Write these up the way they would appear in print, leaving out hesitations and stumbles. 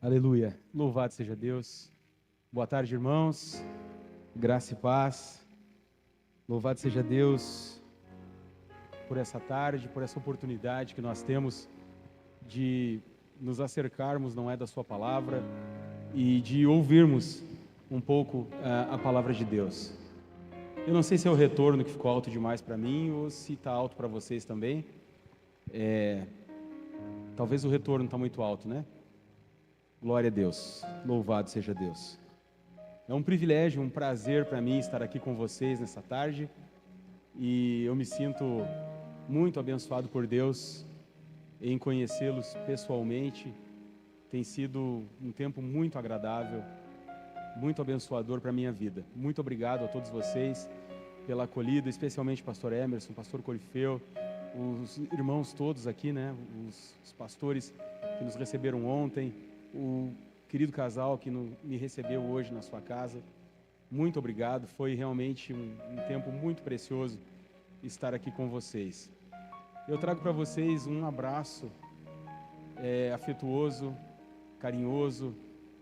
Aleluia. Louvado seja Deus. Boa tarde, irmãos. Graça e paz. Louvado seja Deus por essa tarde, por essa oportunidade que nós temos de nos acercarmos, não é, da sua palavra e de ouvirmos um pouco a palavra de Deus. Eu não sei se é o retorno que ficou alto demais para mim ou se está alto para vocês também. Talvez o retorno está muito alto, né? Glória a Deus, louvado seja Deus. É um privilégio, um prazer para mim estar aqui com vocês nessa tarde e eu me sinto muito abençoado por Deus em conhecê-los pessoalmente. Tem sido um tempo muito agradável, muito abençoador para a minha vida. Muito obrigado a todos vocês pela acolhida, especialmente pastor Emerson, pastor Corifeu, os irmãos todos aqui, né? Os pastores que nos receberam ontem, o querido casal que me recebeu hoje na sua casa. Muito obrigado, foi realmente um tempo muito precioso estar aqui com vocês. Eu trago para vocês um abraço afetuoso, carinhoso,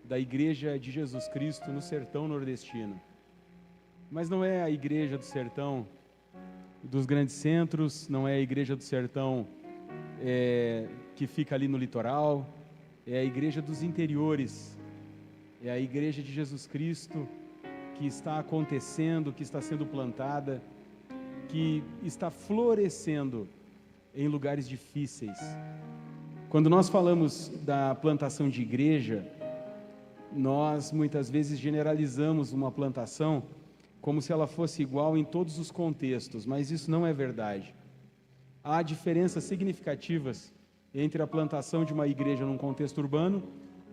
da Igreja de Jesus Cristo no Sertão Nordestino. Mas não é a Igreja do Sertão dos grandes centros, não é a Igreja do Sertão que fica ali no litoral, é a Igreja dos interiores, é a Igreja de Jesus Cristo que está acontecendo, que está sendo plantada, que está florescendo em lugares difíceis. Quando nós falamos da plantação de igreja, nós muitas vezes generalizamos uma plantação como se ela fosse igual em todos os contextos, mas isso não é verdade. Há diferenças significativas entre a plantação de uma igreja num contexto urbano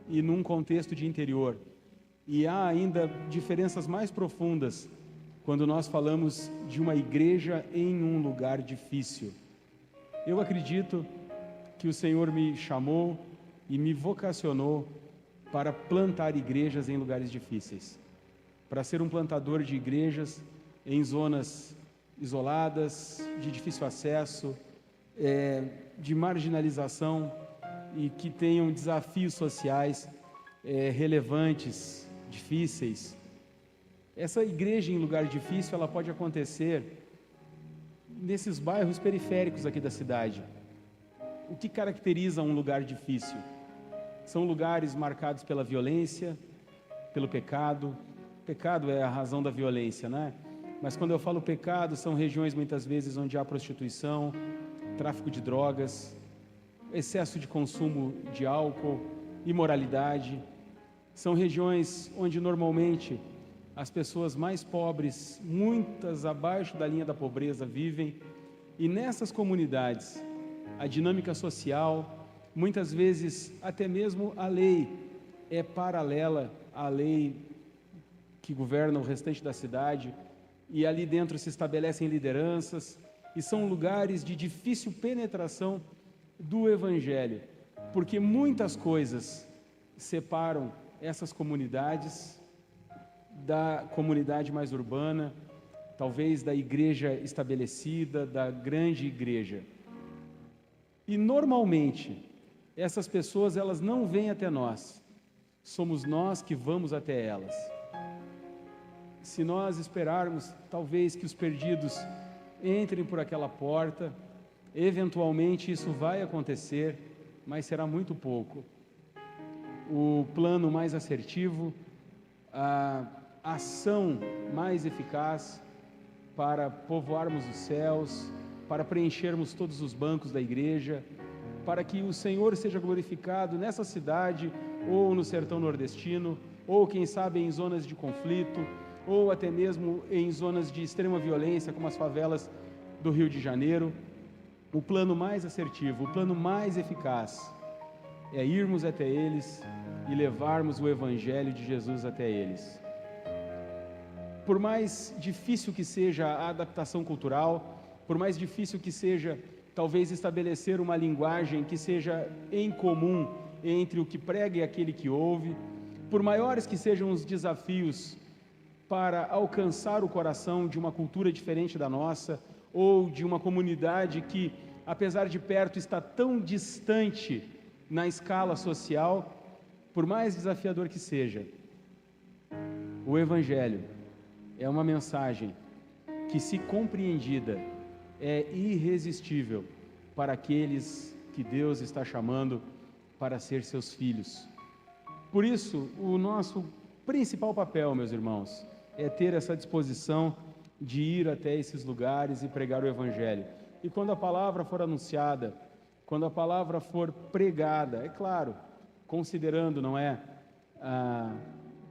e num contexto de interior. E há ainda diferenças mais profundas quando nós falamos de uma igreja em um lugar difícil. Eu acredito que o Senhor me chamou e me vocacionou para plantar igrejas em lugares difíceis, para ser um plantador de igrejas em zonas isoladas, de difícil acesso, de marginalização e que tenham desafios sociais relevantes, difíceis. Essa igreja em lugar difícil, ela pode acontecer nesses bairros periféricos aqui da cidade. O que caracteriza um lugar difícil? São lugares marcados pela violência, pelo pecado. O pecado é a razão da violência, né? Mas quando eu falo pecado, são regiões muitas vezes onde há prostituição, tráfico de drogas, excesso de consumo de álcool, imoralidade. São regiões onde normalmente as pessoas mais pobres, muitas abaixo da linha da pobreza, vivem. E nessas comunidades, a dinâmica social, muitas vezes até mesmo a lei é paralela à lei que governa o restante da cidade, e ali dentro se estabelecem lideranças, e são lugares de difícil penetração do Evangelho, porque muitas coisas separam essas comunidades da comunidade mais urbana, talvez da igreja estabelecida, da grande igreja. E normalmente, essas pessoas, elas não vêm até nós, somos nós que vamos até elas. Se nós esperarmos, talvez, que os perdidos entrem por aquela porta, eventualmente isso vai acontecer, mas será muito pouco. O plano mais assertivo, a ação mais eficaz para povoarmos os céus, para preenchermos todos os bancos da igreja, para que o Senhor seja glorificado nessa cidade, ou no sertão nordestino, ou quem sabe em zonas de conflito, ou até mesmo em zonas de extrema violência, como as favelas do Rio de Janeiro. O plano mais assertivo, o plano mais eficaz é irmos até eles e levarmos o Evangelho de Jesus até eles. Por mais difícil que seja a adaptação cultural, por mais difícil que seja, talvez, estabelecer uma linguagem que seja em comum entre o que prega e aquele que ouve, por maiores que sejam os desafios para alcançar o coração de uma cultura diferente da nossa, ou de uma comunidade que, apesar de perto, está tão distante na escala social, por mais desafiador que seja, o Evangelho é uma mensagem que, se compreendida, é irresistível para aqueles que Deus está chamando para ser seus filhos. Por isso, o nosso principal papel, meus irmãos, é ter essa disposição de ir até esses lugares e pregar o Evangelho. E quando a palavra for anunciada, quando a palavra for pregada, é claro, considerando, não é,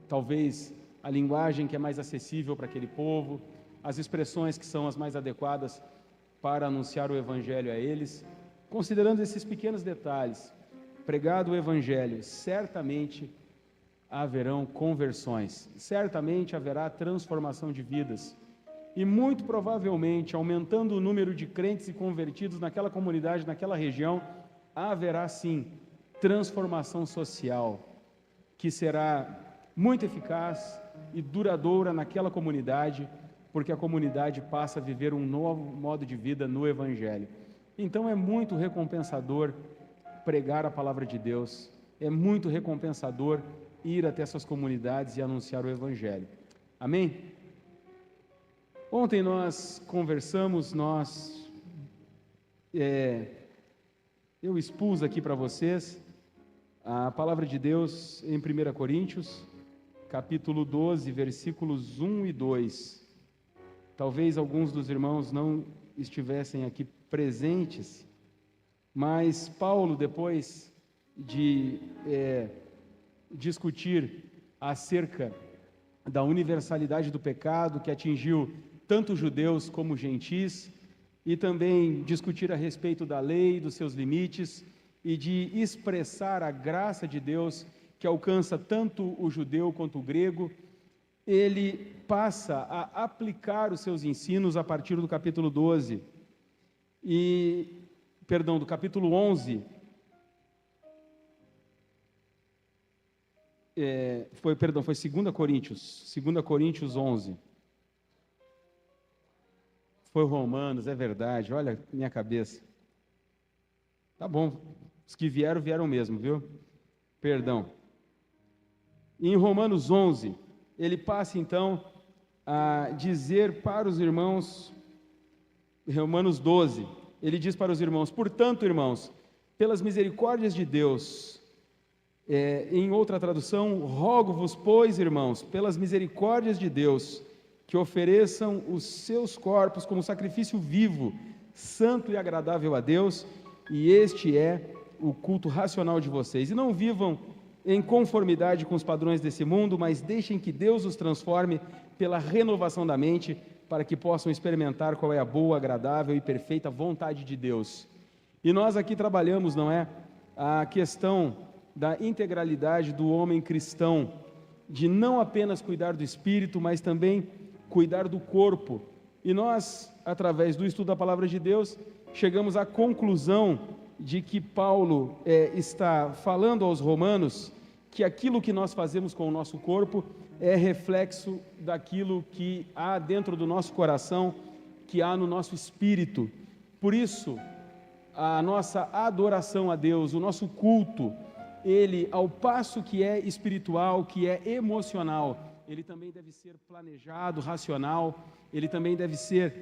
talvez a linguagem que é mais acessível para aquele povo, as expressões que são as mais adequadas para anunciar o Evangelho a eles, considerando esses pequenos detalhes, pregado o Evangelho, certamente haverão conversões, certamente haverá transformação de vidas, e muito provavelmente, aumentando o número de crentes e convertidos naquela comunidade, naquela região, haverá sim transformação social, que será muito eficaz e duradoura naquela comunidade, porque a comunidade passa a viver um novo modo de vida no Evangelho. Então é muito recompensador pregar a palavra de Deus, é muito recompensador ir até essas comunidades e anunciar o Evangelho. Amém? Ontem nós conversamos, eu expus aqui para vocês a palavra de Deus em 1 Coríntios, capítulo 12, versículos 1 e 2. Talvez alguns dos irmãos não estivessem aqui presentes, mas Paulo, depois de discutir acerca da universalidade do pecado que atingiu tanto judeus como gentis, e também discutir a respeito da lei, dos seus limites, e de expressar a graça de Deus que alcança tanto o judeu quanto o grego, ele passa a aplicar os seus ensinos a partir do capítulo 12, do capítulo 11, foi 2 Coríntios 11, foi Romanos, é verdade, olha minha cabeça, tá bom, os que vieram mesmo, viu? Perdão. Em Romanos 11, ele passa então a dizer para os irmãos, Romanos 12, ele diz para os irmãos: portanto, irmãos, pelas misericórdias de Deus, em outra tradução, rogo-vos, pois, irmãos, pelas misericórdias de Deus, que ofereçam os seus corpos como sacrifício vivo, santo e agradável a Deus, e este é o culto racional de vocês. E não vivam em conformidade com os padrões desse mundo, mas deixem que Deus os transforme pela renovação da mente, para que possam experimentar qual é a boa, agradável e perfeita vontade de Deus. E nós aqui trabalhamos, não é, a questão da integralidade do homem cristão, de não apenas cuidar do espírito, mas também cuidar do corpo. E nós, através do estudo da palavra de Deus, chegamos à conclusão de que Paulo está falando aos romanos que aquilo que nós fazemos com o nosso corpo é reflexo daquilo que há dentro do nosso coração, que há no nosso espírito. Por isso, a nossa adoração a Deus, o nosso culto, ele, ao passo que é espiritual, que é emocional, ele também deve ser planejado, racional, ele também deve ser,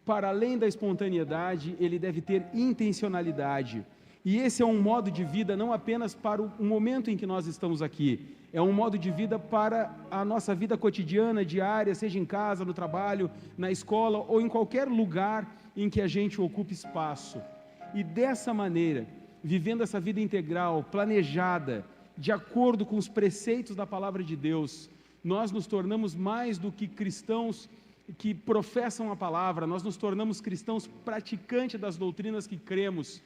para além da espontaneidade, ele deve ter intencionalidade. E esse é um modo de vida não apenas para o momento em que nós estamos aqui, é um modo de vida para a nossa vida cotidiana, diária, seja em casa, no trabalho, na escola ou em qualquer lugar em que a gente ocupe espaço. E dessa maneira, vivendo essa vida integral, planejada, de acordo com os preceitos da palavra de Deus, nós nos tornamos mais do que cristãos que professam a palavra, nós nos tornamos cristãos praticantes das doutrinas que cremos,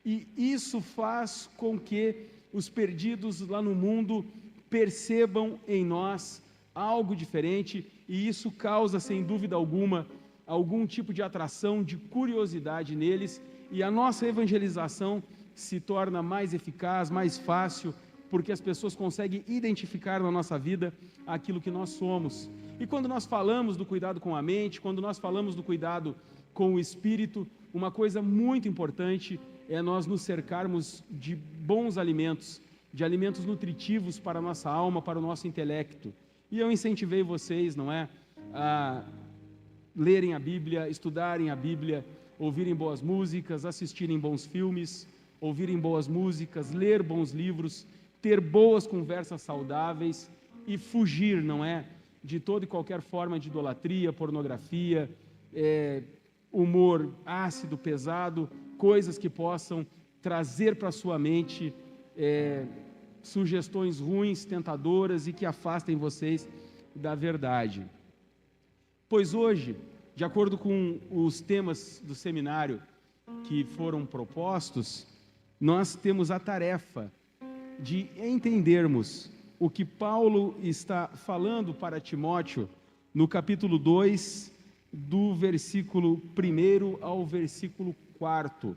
e isso faz com que os perdidos lá no mundo percebam em nós algo diferente, e isso causa, sem dúvida alguma, algum tipo de atração, de curiosidade neles, e a nossa evangelização se torna mais eficaz, mais fácil, porque as pessoas conseguem identificar na nossa vida aquilo que nós somos. E quando nós falamos do cuidado com a mente, quando nós falamos do cuidado com o espírito, uma coisa muito importante é nós nos cercarmos de bons alimentos, de alimentos nutritivos para a nossa alma, para o nosso intelecto. E eu incentivei vocês, não é, a lerem a Bíblia, estudarem a Bíblia, ouvirem boas músicas, assistirem bons filmes, ouvirem boas músicas, ler bons livros, ter boas conversas saudáveis e fugir, não é, de toda e qualquer forma de idolatria, pornografia, humor ácido, pesado, coisas que possam trazer para a sua mente sugestões ruins, tentadoras e que afastem vocês da verdade. Pois hoje, de acordo com os temas do seminário que foram propostos, nós temos a tarefa de entendermos o que Paulo está falando para Timóteo no capítulo 2, do versículo 1 ao versículo 4.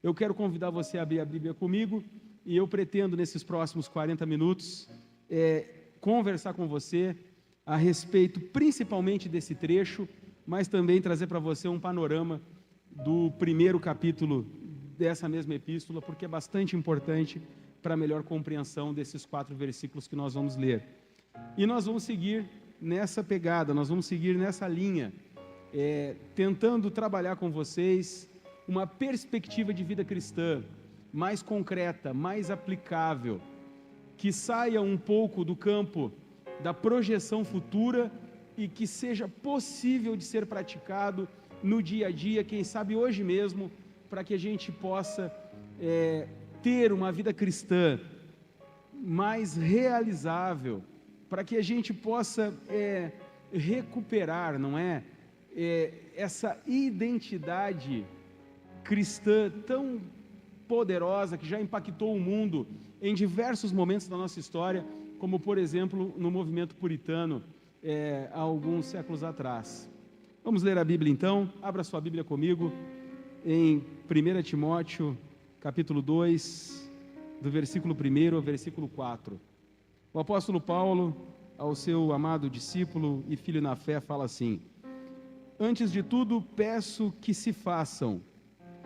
Eu quero convidar você a abrir a Bíblia comigo e eu pretendo, nesses próximos 40 minutos, conversar com você a respeito principalmente desse trecho, mas também trazer para você um panorama do primeiro capítulo dessa mesma epístola, porque é bastante importante para a melhor compreensão desses 4 versículos que nós vamos ler. E nós vamos seguir nessa pegada, nós vamos seguir nessa linha, tentando trabalhar com vocês uma perspectiva de vida cristã mais concreta, mais aplicável, que saia um pouco do campo da projeção futura e que seja possível de ser praticado no dia a dia, quem sabe hoje mesmo, para que a gente possa ter uma vida cristã mais realizável, para que a gente possa recuperar, não é? Essa identidade cristã tão poderosa que já impactou o mundo em diversos momentos da nossa história, como por exemplo no movimento puritano há alguns séculos atrás. Vamos ler a Bíblia então. Abra sua Bíblia comigo em 1 Timóteo capítulo 2, do versículo 1 ao versículo 4. O apóstolo Paulo, ao seu amado discípulo e filho na fé, fala assim: antes de tudo peço que se façam,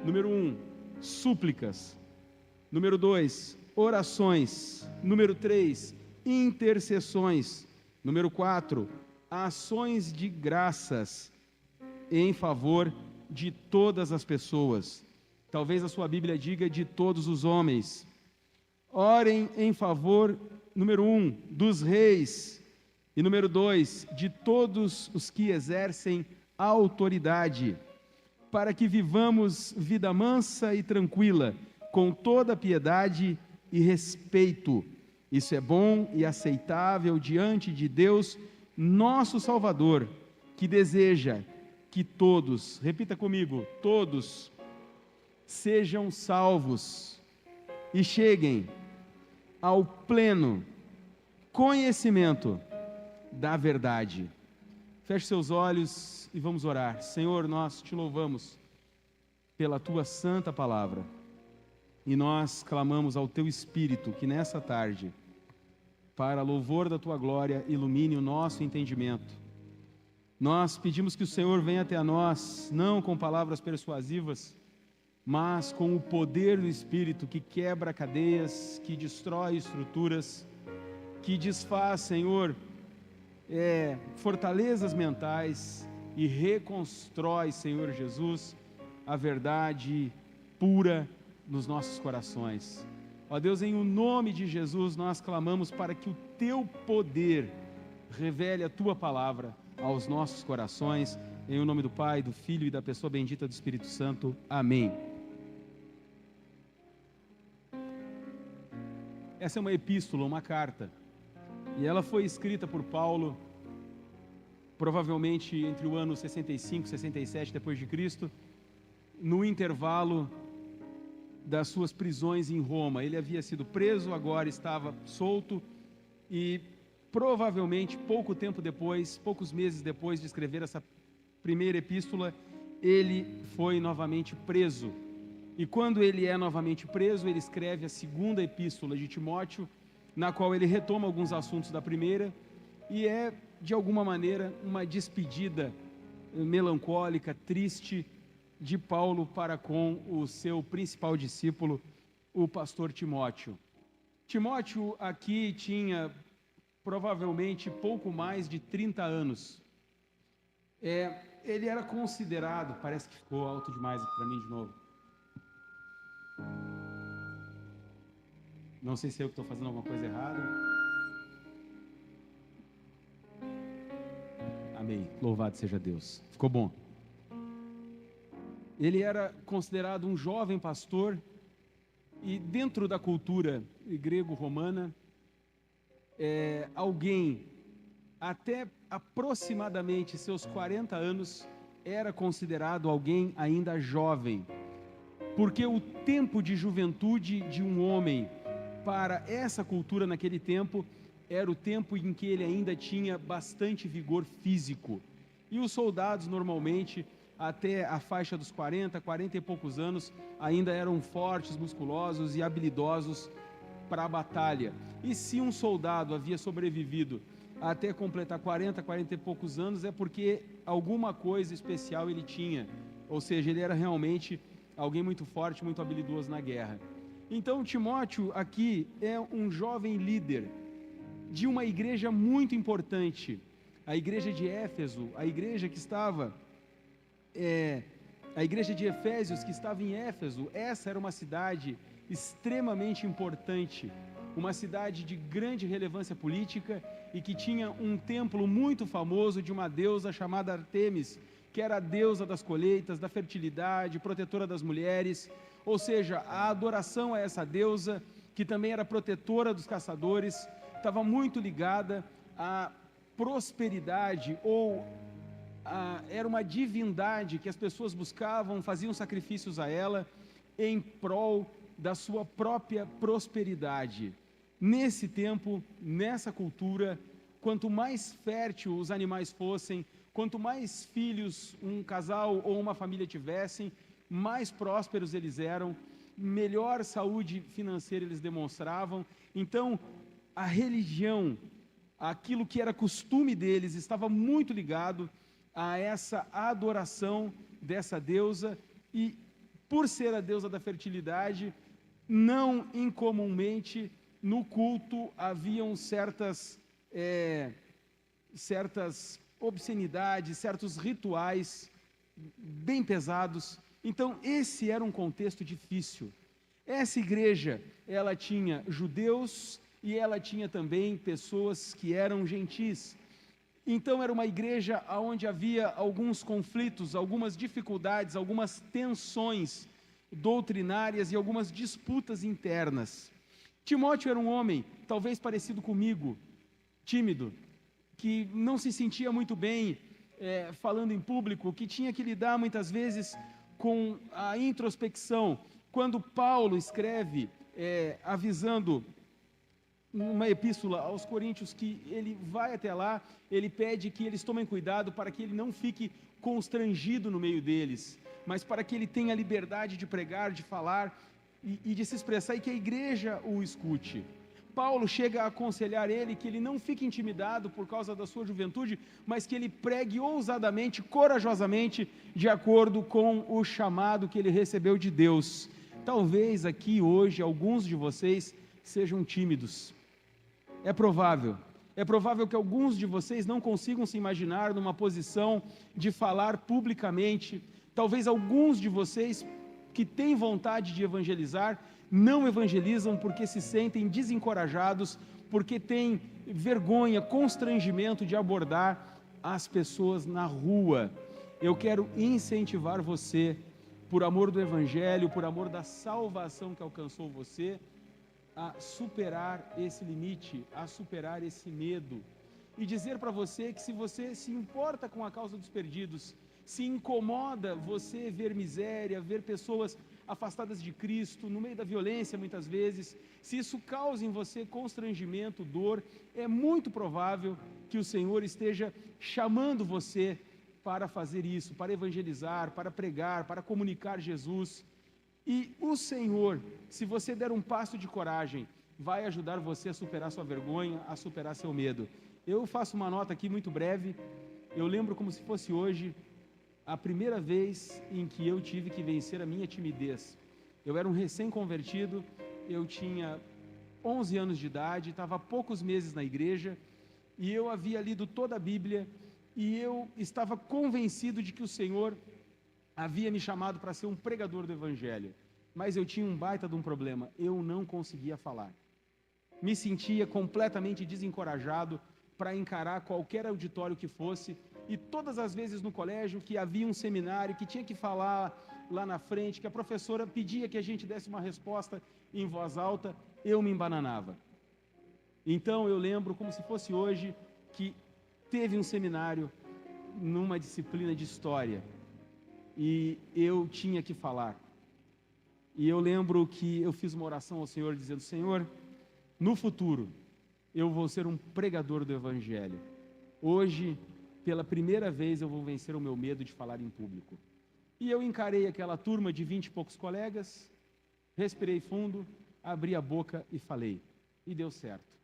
número 1, súplicas, número 2, orações, número 3, intercessões, número 4, ações de graças em favor de todas as pessoas. Talvez a sua Bíblia diga de todos os homens. Orem em favor, número 1, dos reis, e número 2, de todos os que exercem autoridade, para que vivamos vida mansa e tranquila, com toda piedade e respeito. Isso é bom e aceitável diante de Deus, nosso Salvador, que deseja que todos, repita comigo, todos sejam salvos e cheguem ao pleno conhecimento da verdade. Feche seus olhos e vamos orar. Senhor, nós te louvamos pela tua santa palavra e nós clamamos ao teu Espírito que nessa tarde, para louvor da tua glória, ilumine o nosso entendimento. Nós pedimos que o Senhor venha até a nós, não com palavras persuasivas, mas com o poder do Espírito que quebra cadeias, que destrói estruturas, que desfaz, Senhor, fortalezas mentais e reconstrói, Senhor Jesus, a verdade pura nos nossos corações. Ó Deus, em o nome de Jesus, nós clamamos para que o teu poder revele a tua palavra aos nossos corações, em o nome do Pai, do Filho e da pessoa bendita do Espírito Santo. Amém. Essa é uma epístola, uma carta, e ela foi escrita por Paulo, provavelmente entre o ano 65 e 67 depois de Cristo, no intervalo das suas prisões em Roma. Ele havia sido preso, agora estava solto e provavelmente pouco tempo depois, poucos meses depois de escrever essa primeira epístola, ele foi novamente preso. E quando ele é novamente preso, ele escreve a segunda epístola de Timóteo, na qual ele retoma alguns assuntos da primeira e de alguma maneira uma despedida melancólica, triste de Paulo para com o seu principal discípulo, o pastor Timóteo. Timóteo aqui tinha provavelmente pouco mais de 30 anos. Ele era considerado, parece que ficou alto demais aqui para mim de novo. Não sei se eu estou fazendo alguma coisa errada. Amém. Louvado seja Deus. Ficou bom. Ele era considerado um jovem pastor e dentro da cultura grego-romana, alguém até aproximadamente seus 40 anos era considerado alguém ainda jovem, porque o tempo de juventude de um homem para essa cultura naquele tempo era o tempo em que ele ainda tinha bastante vigor físico. E os soldados normalmente até a faixa dos 40 e poucos anos ainda eram fortes, musculosos e habilidosos para a batalha. E se um soldado havia sobrevivido até completar 40 e poucos anos, é porque alguma coisa especial ele tinha, ou seja, ele era realmente alguém muito forte, muito habilidoso na guerra. Então Timóteo aqui é um jovem líder de uma igreja muito importante, a igreja de Éfeso, a igreja que estava a igreja de Efésios, que estava em Éfeso. Essa era uma cidade extremamente importante, uma cidade de grande relevância política e que tinha um templo muito famoso de uma deusa chamada Artemis, que era a deusa das colheitas, da fertilidade, protetora das mulheres, ou seja, a adoração a essa deusa, que também era protetora dos caçadores, estava muito ligada à prosperidade, ou era uma divindade que as pessoas buscavam, faziam sacrifícios a ela em prol da sua própria prosperidade. Nesse tempo, nessa cultura, quanto mais fértil os animais fossem, quanto mais filhos um casal ou uma família tivessem, mais prósperos eles eram, melhor saúde financeira eles demonstravam. Então, a religião, aquilo que era costume deles, estava muito ligado a essa adoração dessa deusa, e por ser a deusa da fertilidade, não incomumente no culto haviam certas obscenidades, certos rituais bem pesados. Então esse era um contexto difícil. Essa igreja, ela tinha judeus e ela tinha também pessoas que eram gentis. Então era uma igreja onde havia alguns conflitos, algumas dificuldades, algumas tensões doutrinárias e algumas disputas internas. Timóteo era um homem, talvez parecido comigo, tímido, que não se sentia muito bem falando em público, que tinha que lidar muitas vezes com a introspecção. Quando Paulo escreve avisando uma epístola aos Coríntios, que ele vai até lá, ele pede que eles tomem cuidado para que ele não fique constrangido no meio deles, mas para que ele tenha liberdade de pregar, de falar e de se expressar, e que a igreja o escute. Paulo chega a aconselhar ele que ele não fique intimidado por causa da sua juventude, mas que ele pregue ousadamente, corajosamente, de acordo com o chamado que ele recebeu de Deus. Talvez aqui hoje alguns de vocês sejam tímidos. É provável que alguns de vocês não consigam se imaginar numa posição de falar publicamente. Talvez alguns de vocês que têm vontade de evangelizar, não evangelizam porque se sentem desencorajados, porque têm vergonha, constrangimento de abordar as pessoas na rua. Eu quero incentivar você, por amor do evangelho, por amor da salvação que alcançou você, a superar esse limite, a superar esse medo, e dizer para você que se você se importa com a causa dos perdidos, se incomoda você ver miséria, ver pessoas afastadas de Cristo, no meio da violência muitas vezes, se isso causa em você constrangimento, dor, é muito provável que o Senhor esteja chamando você para fazer isso, para evangelizar, para pregar, para comunicar Jesus. E o Senhor, se você der um passo de coragem, vai ajudar você a superar sua vergonha, a superar seu medo. Eu faço uma nota aqui muito breve. Eu lembro como se fosse hoje, a primeira vez em que eu tive que vencer a minha timidez. Eu era um recém-convertido, eu tinha 11 anos de idade, estava há poucos meses na igreja, e eu havia lido toda a Bíblia, e eu estava convencido de que o Senhor havia me chamado para ser um pregador do Evangelho. Mas eu tinha um baita de um problema, eu não conseguia falar. Me sentia completamente desencorajado para encarar qualquer auditório que fosse, e todas as vezes no colégio que havia um seminário, que tinha que falar lá na frente, que a professora pedia que a gente desse uma resposta em voz alta, eu me embananava. Então eu lembro como se fosse hoje que teve um seminário numa disciplina de história e eu tinha que falar. E eu lembro que eu fiz uma oração ao Senhor dizendo: Senhor, no futuro eu vou ser um pregador do Evangelho. Hoje, pela primeira vez, eu vou vencer o meu medo de falar em público. E eu encarei aquela turma de 20 e poucos colegas, respirei fundo, abri a boca e falei. E deu certo.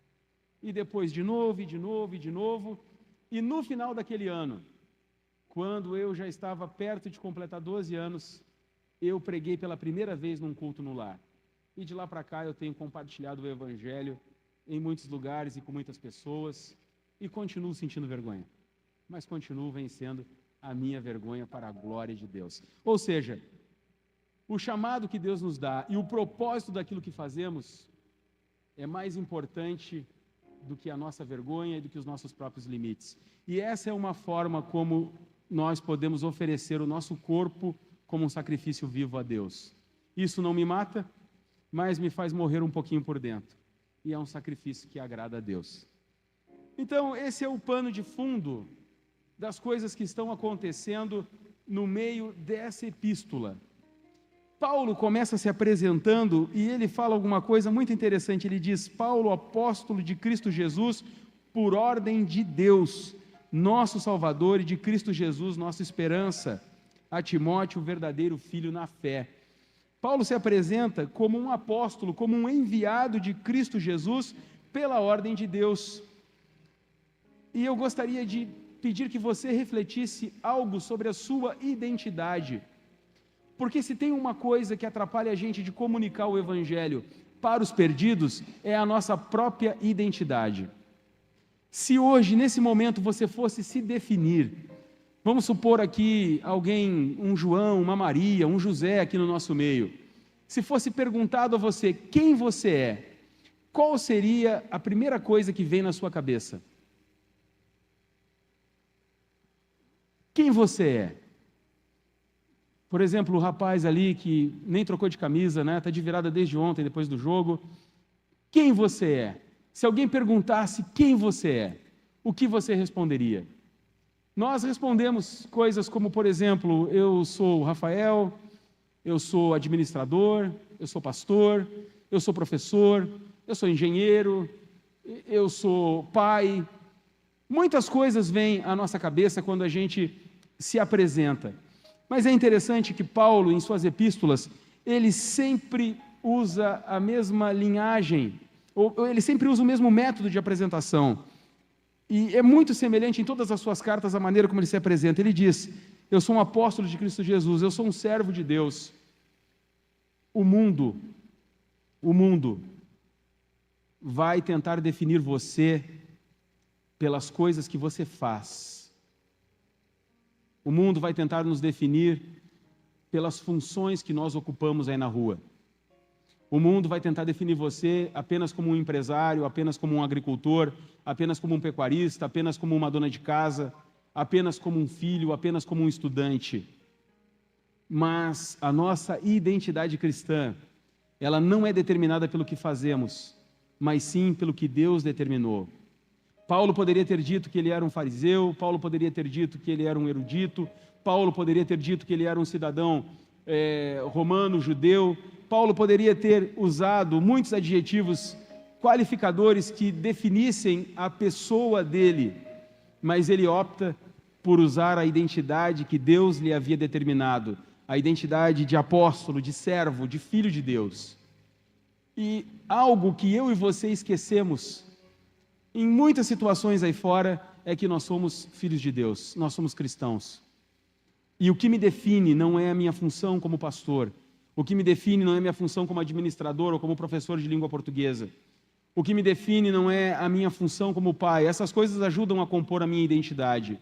E depois de novo, e de novo, e de novo. E no final daquele ano, quando eu já estava perto de completar 12 anos, eu preguei pela primeira vez num culto no lar. E de lá para cá eu tenho compartilhado o Evangelho em muitos lugares e com muitas pessoas, e continuo sentindo vergonha, mas continuo vencendo a minha vergonha para a glória de Deus. Ou seja, o chamado que Deus nos dá e o propósito daquilo que fazemos é mais importante do que a nossa vergonha e do que os nossos próprios limites. E essa é uma forma como nós podemos oferecer o nosso corpo como um sacrifício vivo a Deus. Isso não me mata, mas me faz morrer um pouquinho por dentro. E é um sacrifício que agrada a Deus. Então, esse é o pano de fundo das coisas que estão acontecendo no meio dessa epístola. Paulo começa se apresentando e ele fala alguma coisa muito interessante. Ele diz: Paulo, apóstolo de Cristo Jesus, por ordem de Deus, nosso Salvador, e de Cristo Jesus, nossa esperança, a Timóteo, o verdadeiro filho na fé. Paulo se apresenta como um apóstolo, como um enviado de Cristo Jesus pela ordem de Deus. E eu gostaria de pedir que você refletisse algo sobre a sua identidade. Porque se tem uma coisa que atrapalha a gente de comunicar o Evangelho para os perdidos, é a nossa própria identidade. Se hoje, nesse momento, você fosse se definir, vamos supor aqui alguém, um João, uma Maria, um José aqui no nosso meio, se fosse perguntado a você quem você é, qual seria a primeira coisa que vem na sua cabeça? Quem você é? Por exemplo, o rapaz ali que nem trocou de camisa, né? Está de virada desde ontem, depois do jogo. Quem você é? Se alguém perguntasse quem você é, o que você responderia? Nós respondemos coisas como, por exemplo, eu sou o Rafael, eu sou administrador, eu sou pastor, eu sou professor, eu sou engenheiro, eu sou pai. Muitas coisas vêm à nossa cabeça quando a gente se apresenta. Mas é interessante que Paulo, em suas epístolas, ele sempre usa a mesma linhagem, ou ele sempre usa o mesmo método de apresentação. E é muito semelhante em todas as suas cartas a maneira como ele se apresenta. Ele diz: eu sou um apóstolo de Cristo Jesus, eu sou um servo de Deus. O mundo vai tentar definir você pelas coisas que você faz. O mundo vai tentar nos definir pelas funções que nós ocupamos aí na rua. O mundo vai tentar definir você apenas como um empresário, apenas como um agricultor, apenas como um pecuarista, apenas como uma dona de casa, apenas como um filho, apenas como um estudante. Mas a nossa identidade cristã, ela não é determinada pelo que fazemos, mas sim pelo que Deus determinou. Paulo poderia ter dito que ele era um fariseu, Paulo poderia ter dito que ele era um erudito, Paulo poderia ter dito que ele era um cidadão romano, judeu, Paulo poderia ter usado muitos adjetivos qualificadores que definissem a pessoa dele, mas ele opta por usar a identidade que Deus lhe havia determinado, a identidade de apóstolo, de servo, de filho de Deus. E algo que eu e você esquecemos em muitas situações aí fora é que nós somos filhos de Deus, nós somos cristãos. E o que me define não é a minha função como pastor. O que me define não é a minha função como administrador ou como professor de língua portuguesa. O que me define não é a minha função como pai. Essas coisas ajudam a compor a minha identidade.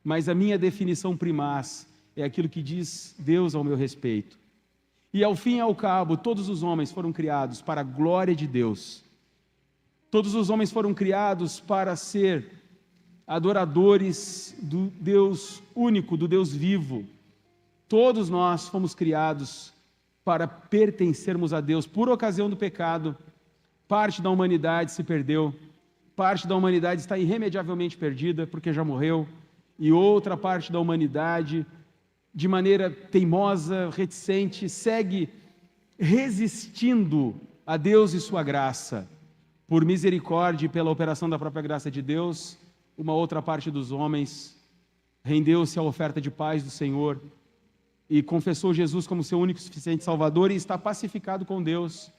Mas a minha definição primaz é aquilo que diz Deus ao meu respeito. E ao fim e ao cabo, todos os homens foram criados para a glória de Deus. Todos os homens foram criados para ser adoradores do Deus único, do Deus vivo. Todos nós fomos criados para pertencermos a Deus. Por ocasião do pecado, parte da humanidade se perdeu, parte da humanidade está irremediavelmente perdida, porque já morreu, e outra parte da humanidade, de maneira teimosa, reticente, segue resistindo a Deus e sua graça. Por misericórdia e pela operação da própria graça de Deus, uma outra parte dos homens rendeu-se à oferta de paz do Senhor e confessou Jesus como seu único e suficiente Salvador e está pacificado com Deus.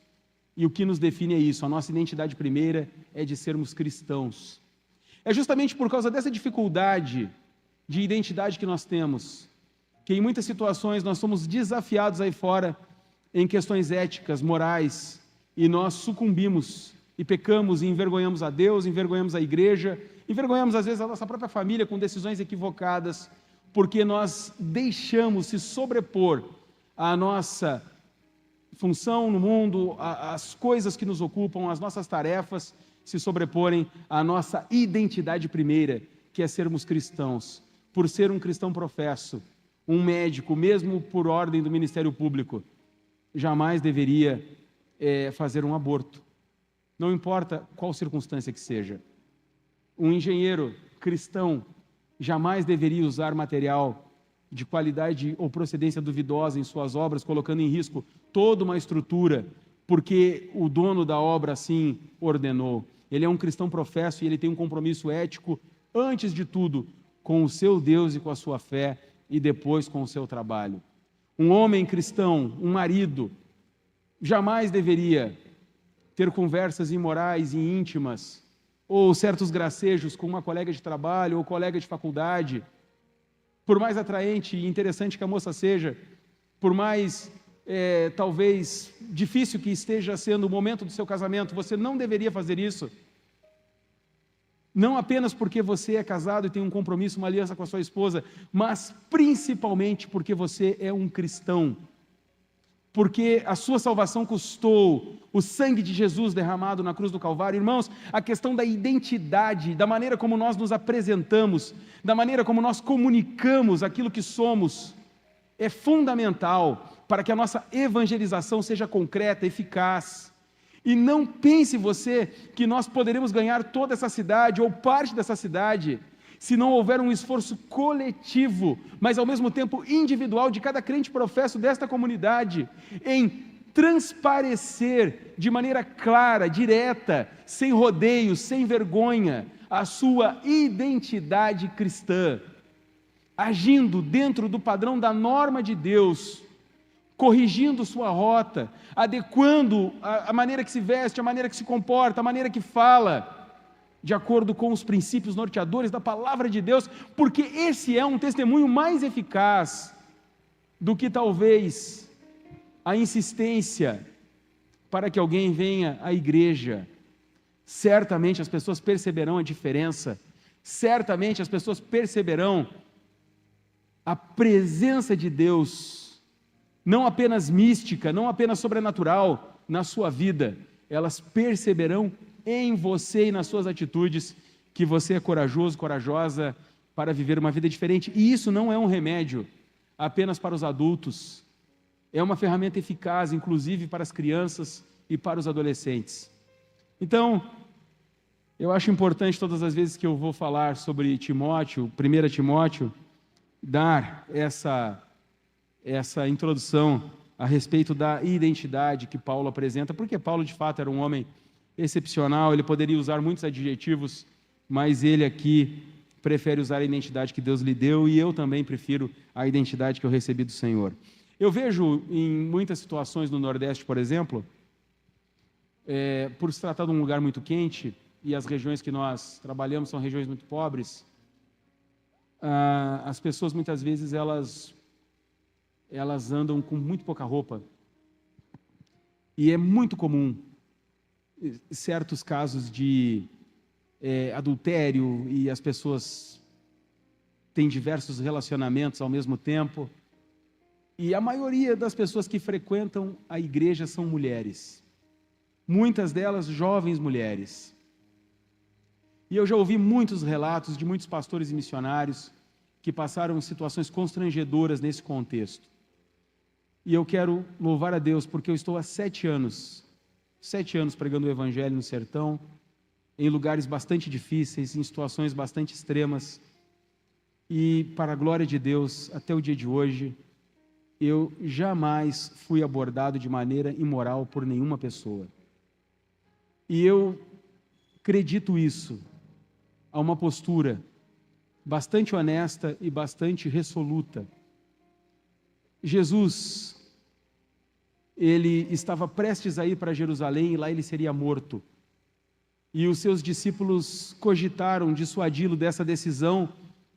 E o que nos define é isso, a nossa identidade primeira é de sermos cristãos. É justamente por causa dessa dificuldade de identidade que nós temos, que em muitas situações nós somos desafiados aí fora em questões éticas, morais, e nós sucumbimos e pecamos e envergonhamos a Deus, envergonhamos a igreja, envergonhamos às vezes a nossa própria família com decisões equivocadas, porque nós deixamos se sobrepor à nossa função no mundo, as coisas que nos ocupam, as nossas tarefas se sobreporem à nossa identidade primeira, que é sermos cristãos. Por ser um cristão professo, um médico, mesmo por ordem do Ministério Público, jamais deveria fazer um aborto. Não importa qual circunstância que seja. Um engenheiro cristão jamais deveria usar material de qualidade ou procedência duvidosa em suas obras, colocando em risco toda uma estrutura, porque o dono da obra assim ordenou. Ele é um cristão professo e ele tem um compromisso ético, antes de tudo, com o seu Deus e com a sua fé, e depois com o seu trabalho. Um homem cristão, um marido, jamais deveria ter conversas imorais e íntimas, ou certos gracejos com uma colega de trabalho ou colega de faculdade. Por mais atraente e interessante que a moça seja, por mais talvez difícil que esteja sendo o momento do seu casamento, você não deveria fazer isso. Não apenas porque você é casado e tem um compromisso, uma aliança com a sua esposa, mas principalmente porque você é um cristão. Porque a sua salvação custou o sangue de Jesus derramado na cruz do Calvário. Irmãos, a questão da identidade, da maneira como nós nos apresentamos, da maneira como nós comunicamos aquilo que somos, é fundamental para que a nossa evangelização seja concreta, eficaz. E não pense você que nós poderemos ganhar toda essa cidade ou parte dessa cidade se não houver um esforço coletivo, mas ao mesmo tempo individual de cada crente professo desta comunidade, em transparecer de maneira clara, direta, sem rodeios, sem vergonha, a sua identidade cristã, agindo dentro do padrão da norma de Deus, corrigindo sua rota, adequando a maneira que se veste, a maneira que se comporta, a maneira que fala, de acordo com os princípios norteadores da palavra de Deus, porque esse é um testemunho mais eficaz do que talvez a insistência para que alguém venha à igreja. Certamente as pessoas perceberão a diferença, certamente as pessoas perceberão a presença de Deus, não apenas mística, não apenas sobrenatural na sua vida, elas perceberão em você e nas suas atitudes que você é corajoso, corajosa para viver uma vida diferente. E isso não é um remédio apenas para os adultos, é uma ferramenta eficaz, inclusive para as crianças e para os adolescentes. Então, eu acho importante todas as vezes que eu vou falar sobre Timóteo, 1 Timóteo, dar essa introdução a respeito da identidade que Paulo apresenta, porque Paulo de fato era um homem excepcional, ele poderia usar muitos adjetivos, mas ele aqui prefere usar a identidade que Deus lhe deu, e eu também prefiro a identidade que eu recebi do Senhor. Eu vejo em muitas situações no Nordeste, por exemplo, por se tratar de um lugar muito quente, e as regiões que nós trabalhamos são regiões muito pobres, as pessoas muitas vezes elas elas andam com muito pouca roupa. E é muito comum certos casos de adultério, e as pessoas têm diversos relacionamentos ao mesmo tempo. E a maioria das pessoas que frequentam a igreja são mulheres. Muitas delas jovens mulheres. E eu já ouvi muitos relatos de muitos pastores e missionários que passaram situações constrangedoras nesse contexto. E eu quero louvar a Deus porque eu estou há 7 anos pregando o Evangelho no sertão, em lugares bastante difíceis, em situações bastante extremas. E, para a glória de Deus, até o dia de hoje, eu jamais fui abordado de maneira imoral por nenhuma pessoa. E eu acredito isso a uma postura bastante honesta e bastante resoluta. Jesus, ele estava prestes a ir para Jerusalém e lá ele seria morto. E os seus discípulos cogitaram dissuadi-lo dessa decisão,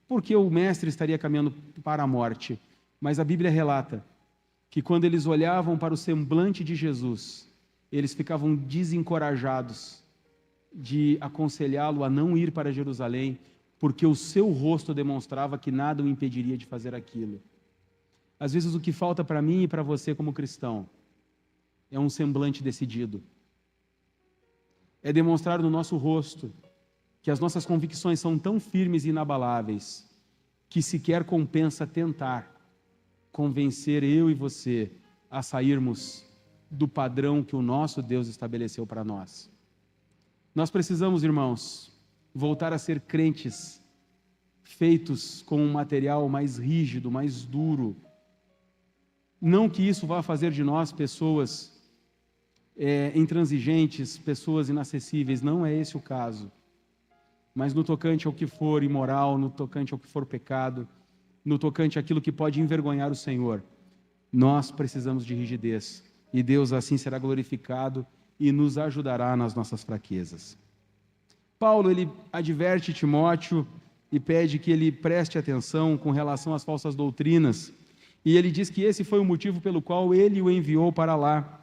porque o mestre estaria caminhando para a morte. Mas a Bíblia relata que quando eles olhavam para o semblante de Jesus, eles ficavam desencorajados de aconselhá-lo a não ir para Jerusalém, porque o seu rosto demonstrava que nada o impediria de fazer aquilo. Às vezes o que falta para mim e para você como cristão é um semblante decidido. É demonstrar no nosso rosto que as nossas convicções são tão firmes e inabaláveis que sequer compensa tentar convencer eu e você a sairmos do padrão que o nosso Deus estabeleceu para nós. Nós precisamos, irmãos, voltar a ser crentes feitos com um material mais rígido, mais duro. Não que isso vá fazer de nós pessoas intransigentes, pessoas inacessíveis, não é esse o caso. Mas no tocante ao que for imoral, no tocante ao que for pecado, no tocante àquilo que pode envergonhar o Senhor, nós precisamos de rigidez, e Deus assim será glorificado e nos ajudará nas nossas fraquezas. Paulo, ele adverte Timóteo e pede que ele preste atenção com relação às falsas doutrinas, e ele diz que esse foi o motivo pelo qual ele o enviou para lá.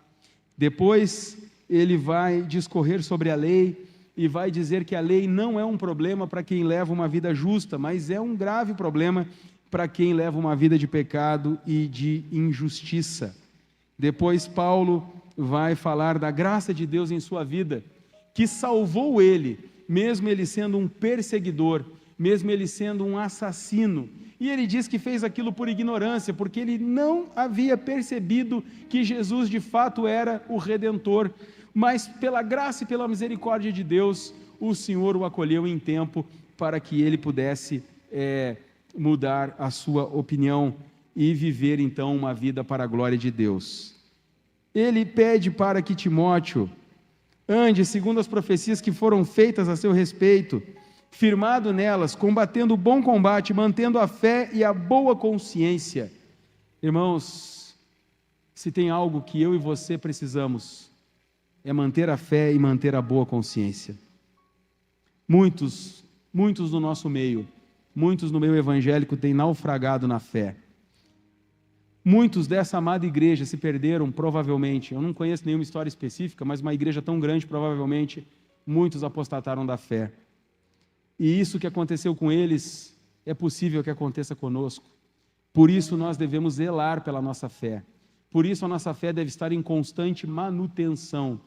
Depois ele vai discorrer sobre a lei e vai dizer que a lei não é um problema para quem leva uma vida justa, mas é um grave problema para quem leva uma vida de pecado e de injustiça. Depois Paulo vai falar da graça de Deus em sua vida, que salvou ele, mesmo ele sendo um perseguidor, mesmo ele sendo um assassino. E ele diz que fez aquilo por ignorância, porque ele não havia percebido que Jesus de fato era o Redentor, mas pela graça e pela misericórdia de Deus, o Senhor o acolheu em tempo para que ele pudesse mudar a sua opinião e viver então uma vida para a glória de Deus. Ele pede para que Timóteo ande segundo as profecias que foram feitas a seu respeito, firmado nelas, combatendo o bom combate, mantendo a fé e a boa consciência. Irmãos, se tem algo que eu e você precisamos, é manter a fé e manter a boa consciência. Muitos do nosso meio, muitos no meio evangélico têm naufragado na fé. Muitos dessa amada igreja se perderam, provavelmente. Eu não conheço nenhuma história específica, mas uma igreja tão grande, provavelmente, muitos apostataram da fé. E isso que aconteceu com eles, é possível que aconteça conosco. Por isso nós devemos zelar pela nossa fé. Por isso a nossa fé deve estar em constante manutenção.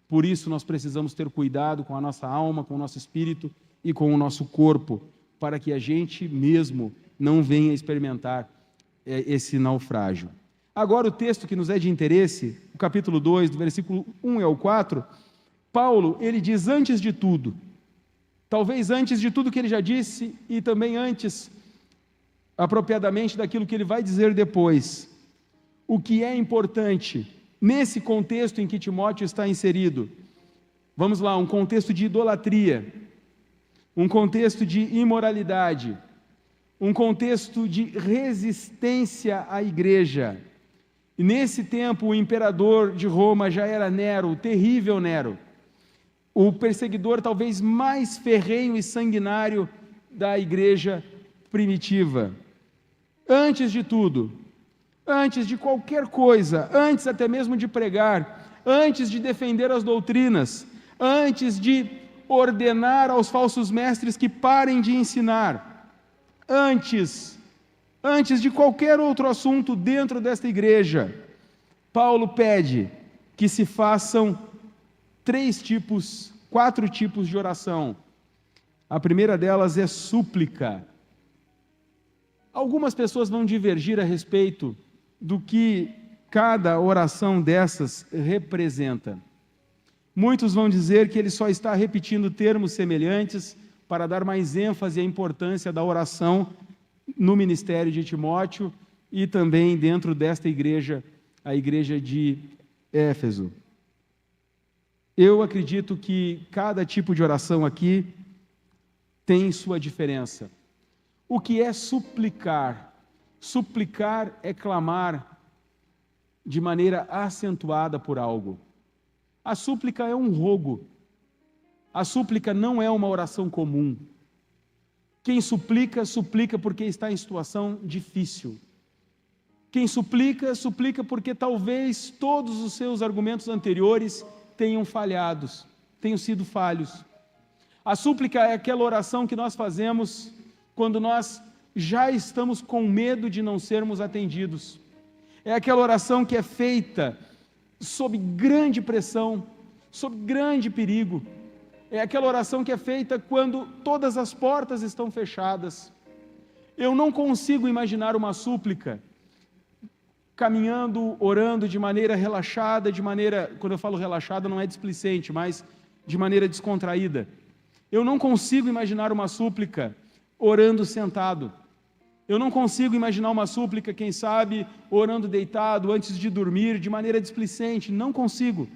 Por isso nós precisamos ter cuidado com a nossa alma, com o nosso espírito e com o nosso corpo, para que a gente mesmo não venha experimentar esse naufrágio. Agora o texto que nos é de interesse, o capítulo 2, do versículo 1 ao 4, Paulo, ele diz antes de tudo, talvez antes de tudo que ele já disse e também antes, apropriadamente, daquilo que ele vai dizer depois, o que é importante nesse contexto em que Timóteo está inserido. Vamos lá, um contexto de idolatria, um contexto de imoralidade, um contexto de resistência à igreja. E nesse tempo o imperador de Roma já era Nero, o terrível Nero, o perseguidor talvez mais ferrenho e sanguinário da igreja primitiva. Antes de tudo, antes de qualquer coisa, antes até mesmo de pregar, antes de defender as doutrinas, antes de ordenar aos falsos mestres que parem de ensinar, antes de qualquer outro assunto dentro desta igreja, Paulo pede que se façam 4 tipos de oração. A primeira delas é súplica. Algumas pessoas vão divergir a respeito do que cada oração dessas representa. Muitos vão dizer que ele só está repetindo termos semelhantes para dar mais ênfase à importância da oração no ministério de Timóteo e também dentro desta igreja, a igreja de Éfeso. Eu acredito que cada tipo de oração aqui tem sua diferença. O que é suplicar? Suplicar é clamar de maneira acentuada por algo. A súplica é um rogo. A súplica não é uma oração comum. Quem suplica, suplica porque está em situação difícil. Quem suplica, suplica porque talvez todos os seus argumentos anteriores tenham sido falhos. A súplica é aquela oração que nós fazemos quando nós já estamos com medo de não sermos atendidos. É aquela oração que é feita sob grande pressão, sob grande perigo. É aquela oração que é feita quando todas as portas estão fechadas. Eu não consigo imaginar uma súplica caminhando, orando de maneira relaxada, quando eu falo relaxada não é displicente, mas de maneira descontraída. Eu não consigo imaginar uma súplica orando sentado. Eu não consigo imaginar uma súplica, quem sabe, orando deitado, antes de dormir, de maneira displicente. Não consigo.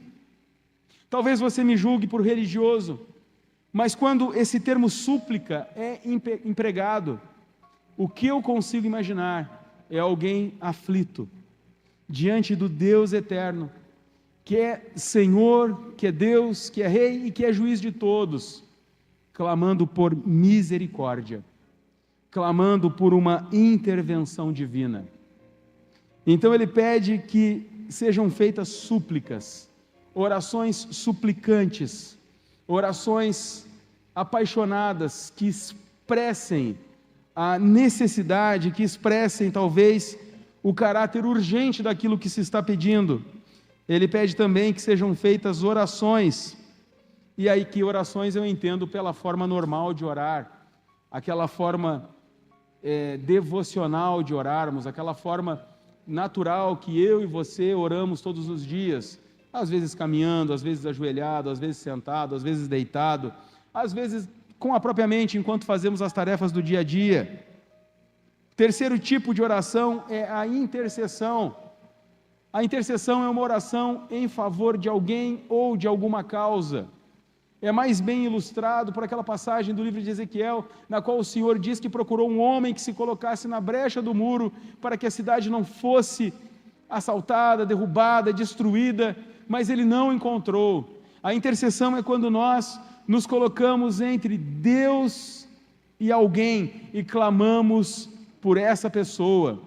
Talvez você me julgue por religioso, mas quando esse termo súplica é empregado, o que eu consigo imaginar é alguém aflito, diante do Deus eterno, que é Senhor, que é Deus, que é Rei e que é juiz de todos, clamando por misericórdia, clamando por uma intervenção divina. Então ele pede que sejam feitas súplicas, orações suplicantes, orações apaixonadas, que expressem a necessidade, que expressem talvez o caráter urgente daquilo que se está pedindo. Ele pede também que sejam feitas orações, e aí que orações eu entendo pela forma normal de orar, aquela forma devocional de orarmos, aquela forma natural que eu e você oramos todos os dias, às vezes caminhando, às vezes ajoelhado, às vezes sentado, às vezes deitado, às vezes com a própria mente enquanto fazemos as tarefas do dia a dia. Terceiro tipo de oração é a intercessão. A intercessão é uma oração em favor de alguém ou de alguma causa. É mais bem ilustrado por aquela passagem do livro de Ezequiel, na qual o Senhor diz que procurou um homem que se colocasse na brecha do muro para que a cidade não fosse assaltada, derrubada, destruída, mas ele não encontrou. A intercessão é quando nós nos colocamos entre Deus e alguém e clamamos por essa pessoa.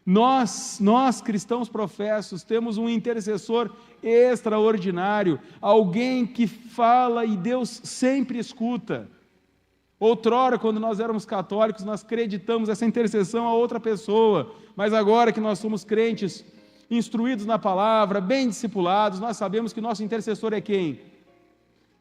Nós cristãos professos, temos um intercessor extraordinário, alguém que fala e Deus sempre escuta. Outrora, quando nós éramos católicos, nós acreditamos essa intercessão a outra pessoa, mas agora que nós somos crentes, instruídos na palavra, bem discipulados, nós sabemos que nosso intercessor é quem?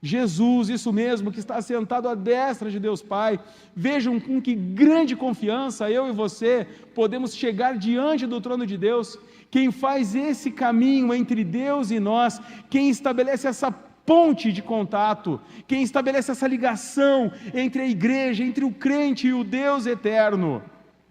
Jesus, isso mesmo, que está sentado à destra de Deus Pai. Vejam com que grande confiança eu e você podemos chegar diante do trono de Deus. Quem faz esse caminho entre Deus e nós, quem estabelece essa ponte de contato, quem estabelece essa ligação entre a igreja, entre o crente e o Deus eterno,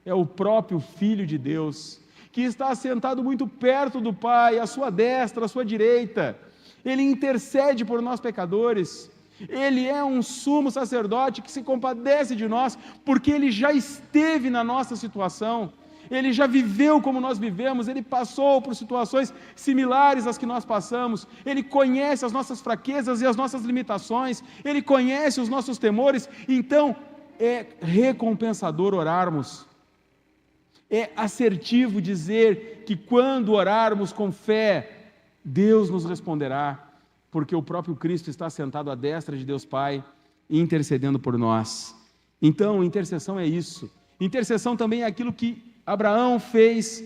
é o próprio Filho de Deus, que está sentado muito perto do Pai, à sua destra, à sua direita. Ele intercede por nós pecadores. Ele é um sumo sacerdote que se compadece de nós, porque ele já esteve na nossa situação, ele já viveu como nós vivemos, ele passou por situações similares às que nós passamos, ele conhece as nossas fraquezas e as nossas limitações, ele conhece os nossos temores. Então é recompensador orarmos, É assertivo dizer que quando orarmos com fé, Deus nos responderá, porque o próprio Cristo está sentado à destra de Deus Pai, intercedendo por nós. Então, intercessão é isso. Intercessão também é aquilo que Abraão fez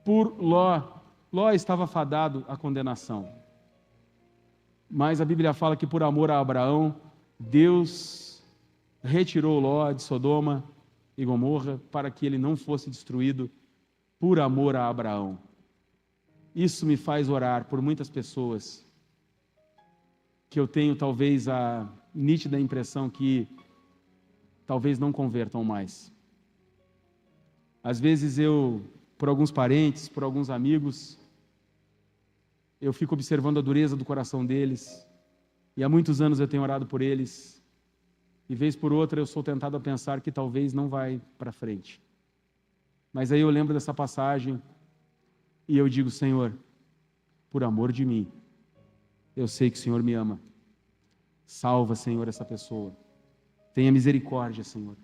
por Ló. Ló estava fadado à condenação. Mas a Bíblia fala que por amor a Abraão, Deus retirou Ló de Sodoma e Gomorra para que ele não fosse destruído por amor a Abraão. Isso me faz orar por muitas pessoas que eu tenho talvez a nítida impressão que talvez não convertam mais. Às vezes por alguns parentes, por alguns amigos, eu fico observando a dureza do coração deles, e há muitos anos eu tenho orado por eles, e vez por outra eu sou tentado a pensar que talvez não vai para frente. Mas aí eu lembro dessa passagem, e eu digo: Senhor, por amor de mim, eu sei que o Senhor me ama. Salva, Senhor, essa pessoa. Tenha misericórdia, Senhor.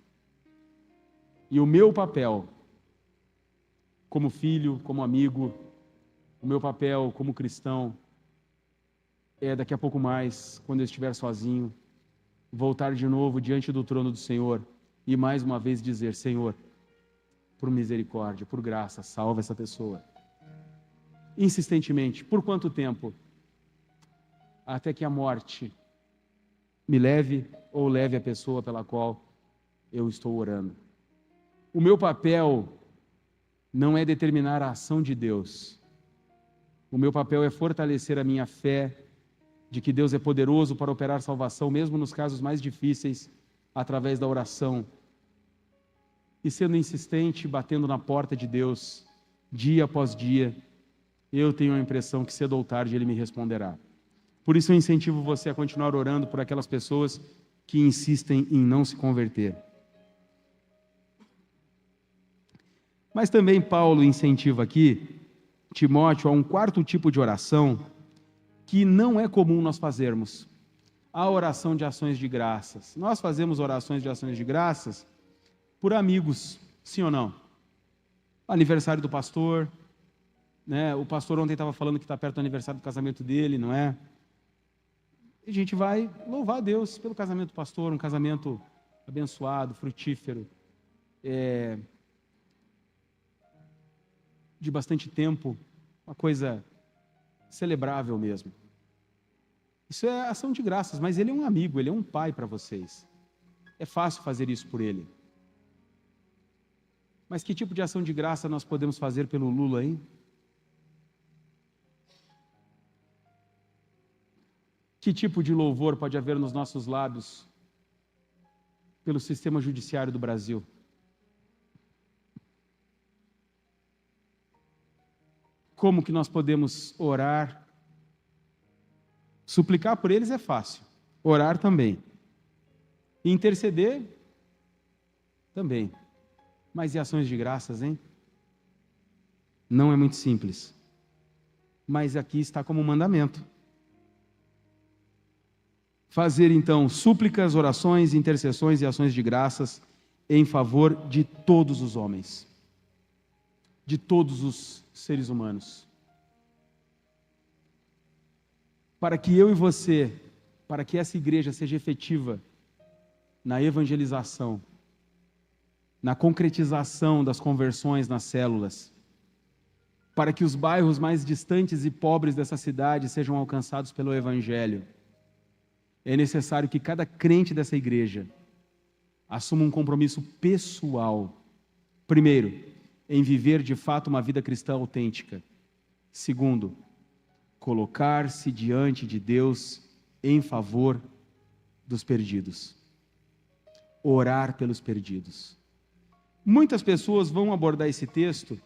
E o meu papel, como filho, como amigo, o meu papel como cristão, é daqui a pouco mais, quando eu estiver sozinho, voltar de novo diante do trono do Senhor e mais uma vez dizer: Senhor, por misericórdia, por graça, salva essa pessoa. Insistentemente. Por quanto tempo? Até que a morte me leve ou leve a pessoa pela qual eu estou orando. O meu papel não é determinar a ação de Deus. O meu papel é fortalecer a minha fé de que Deus é poderoso para operar salvação, mesmo nos casos mais difíceis, através da oração. E sendo insistente, batendo na porta de Deus, dia após dia, eu tenho a impressão que cedo ou tarde Ele me responderá. Por isso eu incentivo você a continuar orando por aquelas pessoas que insistem em não se converter. Mas também Paulo incentiva aqui Timóteo a um quarto tipo de oração que não é comum nós fazermos: a oração de ações de graças. Nós fazemos orações de ações de graças por amigos, sim ou não? Aniversário do pastor, né? O pastor ontem estava falando que está perto do aniversário do casamento dele, não é? E a gente vai louvar a Deus pelo casamento do pastor, um casamento abençoado, frutífero, de bastante tempo, uma coisa celebrável mesmo. Isso é ação de graças, mas ele é um amigo, ele é um pai para vocês. É fácil fazer isso por ele. Mas que tipo de ação de graça nós podemos fazer pelo Lula, hein? Que tipo de louvor pode haver nos nossos lábios pelo sistema judiciário do Brasil? Como que nós podemos orar? Suplicar por eles é fácil, orar também. Interceder também. Mas e ações de graças, hein? Não é muito simples. Mas aqui está como mandamento. Fazer então súplicas, orações, intercessões e ações de graças em favor de todos os homens, de todos os seres humanos. Para que eu e você, para que essa igreja seja efetiva na evangelização, na concretização das conversões nas células, para que os bairros mais distantes e pobres dessa cidade sejam alcançados pelo Evangelho, é necessário que cada crente dessa igreja assuma um compromisso pessoal. Primeiro, em viver de fato uma vida cristã autêntica. Segundo, colocar-se diante de Deus em favor dos perdidos. Orar pelos perdidos. Muitas pessoas vão abordar esse texto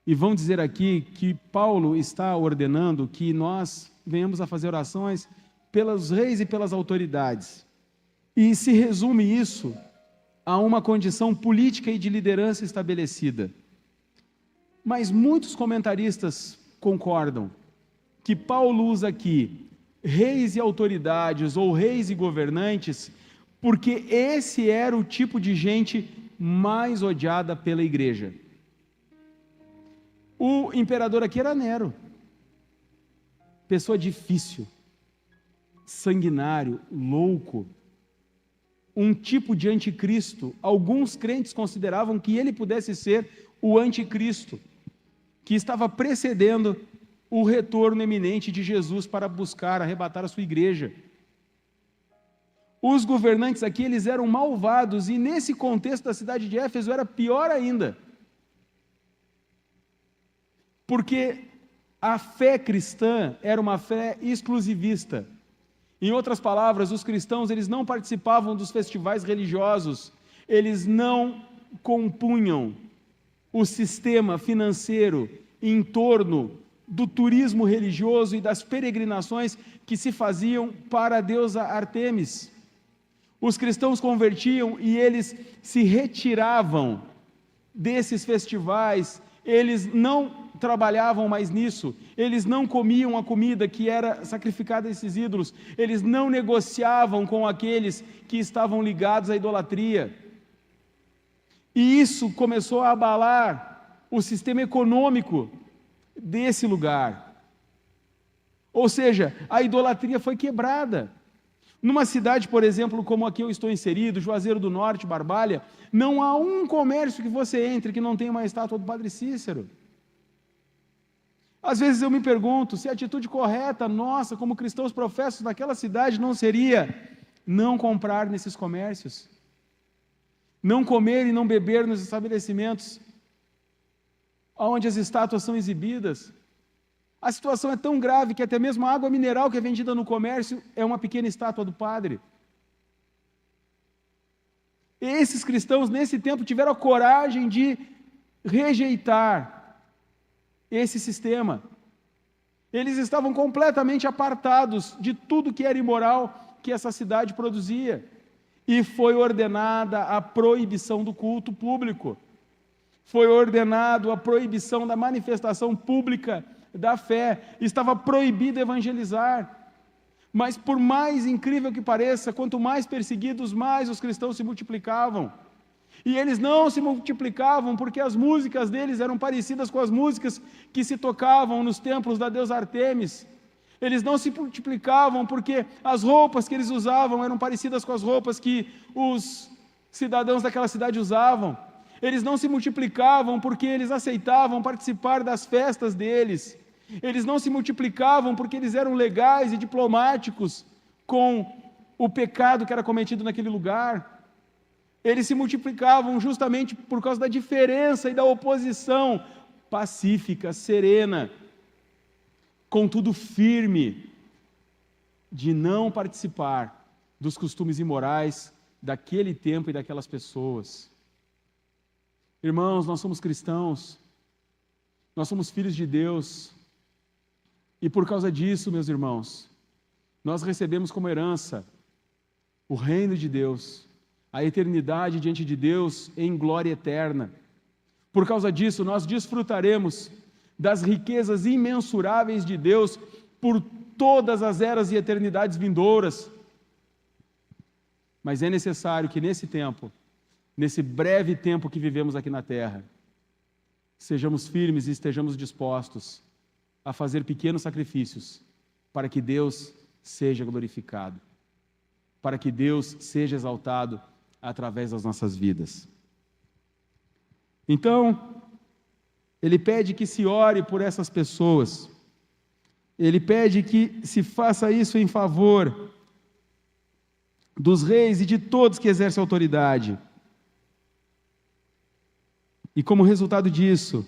e vão dizer aqui que Paulo está ordenando que nós venhamos a fazer orações pelos reis e pelas autoridades. E se resume isso a uma condição política e de liderança estabelecida. Mas muitos comentaristas concordam que Paulo usa aqui reis e autoridades ou reis e governantes porque esse era o tipo de gente mais odiada pela igreja. O imperador aqui era Nero. Pessoa difícil, sanguinário, louco, um tipo de anticristo. Alguns crentes consideravam que ele pudesse ser o anticristo, que estava precedendo o retorno eminente de Jesus para buscar, arrebatar a sua igreja. Os governantes aqui, eles eram malvados, e nesse contexto da cidade de Éfeso era pior ainda, porque a fé cristã era uma fé exclusivista. Em outras palavras, os cristãos, eles não participavam dos festivais religiosos, eles não compunham o sistema financeiro em torno do turismo religioso e das peregrinações que se faziam para a deusa Ártemis. Os cristãos convertiam e eles se retiravam desses festivais, eles não trabalhavam mais nisso, eles não comiam a comida que era sacrificada a esses ídolos, eles não negociavam com aqueles que estavam ligados à idolatria. E isso começou a abalar o sistema econômico desse lugar. Ou seja, a idolatria foi quebrada. Numa cidade, por exemplo, como aqui eu estou inserido, Juazeiro do Norte, Barbalha, não há um comércio que você entre que não tenha uma estátua do Padre Cícero. Às vezes eu me pergunto se a atitude correta nossa, como cristãos professos naquela cidade, não seria não comprar nesses comércios, não comer e não beber nos estabelecimentos onde as estátuas são exibidas. A situação é tão grave que até mesmo a água mineral que é vendida no comércio é uma pequena estátua do padre. Esses cristãos, nesse tempo, tiveram a coragem de rejeitar esse sistema. Eles estavam completamente apartados de tudo que era imoral que essa cidade produzia. E foi ordenada a proibição do culto público. Foi ordenado a proibição da manifestação pública da fé. Estava proibido evangelizar. Mas por mais incrível que pareça, quanto mais perseguidos, mais os cristãos se multiplicavam. E eles não se multiplicavam porque as músicas deles eram parecidas com as músicas que se tocavam nos templos da deusa Ártemis. Eles não se multiplicavam porque as roupas que eles usavam eram parecidas com as roupas que os cidadãos daquela cidade usavam. Eles não se multiplicavam porque eles aceitavam participar das festas deles. Eles não se multiplicavam porque eles eram legais e diplomáticos com o pecado que era cometido naquele lugar. Eles se multiplicavam justamente por causa da diferença e da oposição pacífica, serena, contudo firme, de não participar dos costumes imorais daquele tempo e daquelas pessoas. Irmãos, nós somos cristãos, nós somos filhos de Deus, e por causa disso, meus irmãos, nós recebemos como herança o reino de Deus, a eternidade diante de Deus em glória eterna. Por causa disso, nós desfrutaremos das riquezas imensuráveis de Deus por todas as eras e eternidades vindouras. Mas é necessário que nesse tempo, nesse breve tempo que vivemos aqui na terra, sejamos firmes e estejamos dispostos a fazer pequenos sacrifícios para que Deus seja glorificado, para que Deus seja exaltado através das nossas vidas. Então, ele pede que se ore por essas pessoas, ele pede que se faça isso em favor dos reis e de todos que exercem autoridade. E como resultado disso,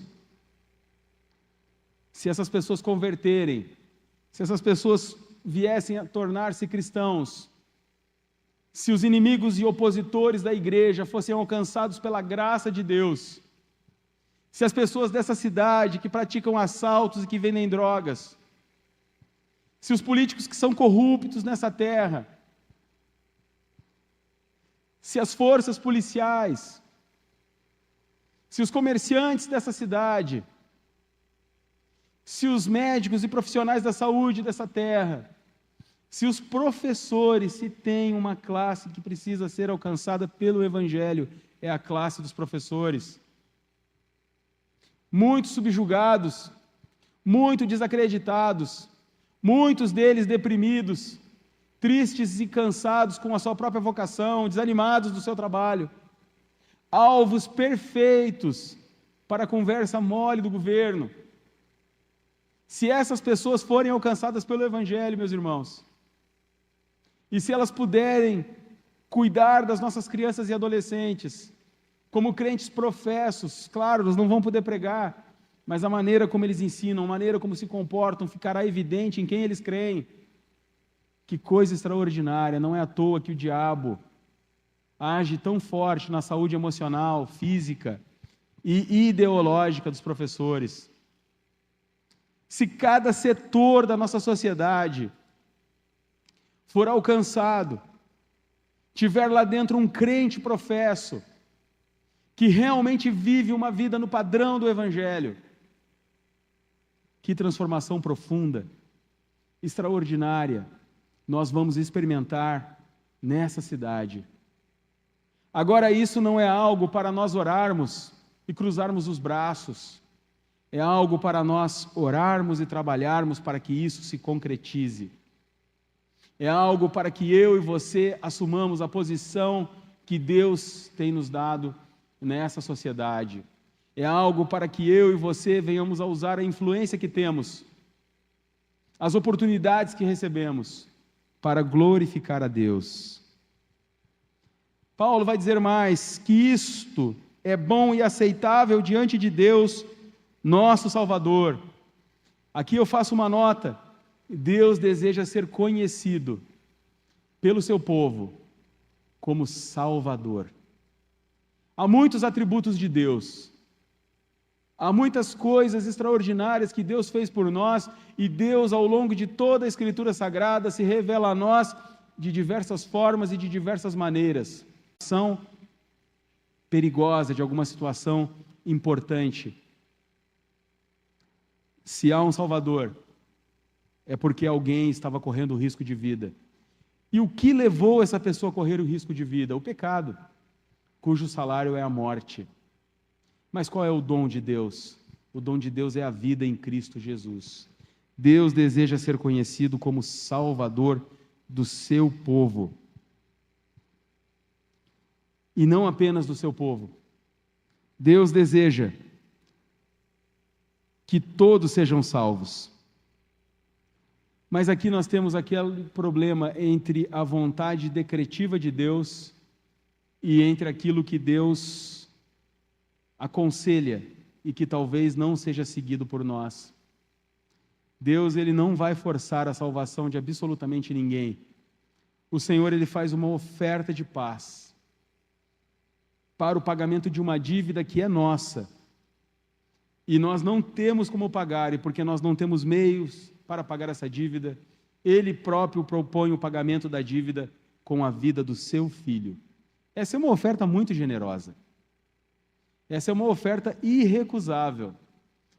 se essas pessoas converterem, se essas pessoas viessem a tornar-se cristãos, se os inimigos e opositores da igreja fossem alcançados pela graça de Deus, se as pessoas dessa cidade que praticam assaltos e que vendem drogas, se os políticos que são corruptos nessa terra, se as forças policiais, se os comerciantes dessa cidade, se os médicos e profissionais da saúde dessa terra, se os professores, se tem uma classe que precisa ser alcançada pelo Evangelho, é a classe dos professores. muito subjugados, muito desacreditados, muitos deles deprimidos, tristes e cansados com a sua própria vocação, desanimados do seu trabalho, alvos perfeitos para a conversa mole do governo. Se essas pessoas forem alcançadas pelo Evangelho, meus irmãos, e se elas puderem cuidar das nossas crianças e adolescentes, como crentes professos, claro, eles não vão poder pregar, mas a maneira como eles ensinam, a maneira como se comportam, ficará evidente em quem eles creem. Que coisa extraordinária, não é à toa que o diabo age tão forte na saúde emocional, física e ideológica dos professores. Se cada setor da nossa sociedade for alcançado, tiver lá dentro um crente professo, que realmente vive uma vida no padrão do Evangelho, que transformação profunda, extraordinária, nós vamos experimentar nessa cidade. Agora, isso não é algo para nós orarmos e cruzarmos os braços, é algo para nós orarmos e trabalharmos para que isso se concretize. É algo para que eu e você assumamos a posição que Deus tem nos dado nessa sociedade. É algo para que eu e você venhamos a usar a influência que temos, as oportunidades que recebemos, para glorificar a Deus. Paulo vai dizer mais, que isto é bom e aceitável diante de Deus, nosso Salvador. Aqui eu faço uma nota, Deus deseja ser conhecido pelo seu povo como Salvador. Há muitos atributos de Deus, há muitas coisas extraordinárias que Deus fez por nós, e Deus, ao longo de toda a Escritura Sagrada, se revela a nós de diversas formas e de diversas maneiras. São perigosa, de alguma situação importante. Se há um Salvador, é porque alguém estava correndo risco de vida. E o que levou essa pessoa a correr o risco de vida? O pecado, cujo salário é a morte. Mas qual é o dom de Deus? O dom de Deus é a vida em Cristo Jesus. Deus deseja ser conhecido como Salvador do seu povo. E não apenas do seu povo. Deus deseja que todos sejam salvos. Mas aqui nós temos aquele problema entre a vontade decretiva de Deus e entre aquilo que Deus aconselha e que talvez não seja seguido por nós. Deus, ele não vai forçar a salvação de absolutamente ninguém. O Senhor, ele faz uma oferta de paz para o pagamento de uma dívida que é nossa. E nós não temos como pagar, e porque nós não temos meios para pagar essa dívida, ele próprio propõe o pagamento da dívida com a vida do seu filho. Essa é uma oferta muito generosa. Essa é uma oferta irrecusável.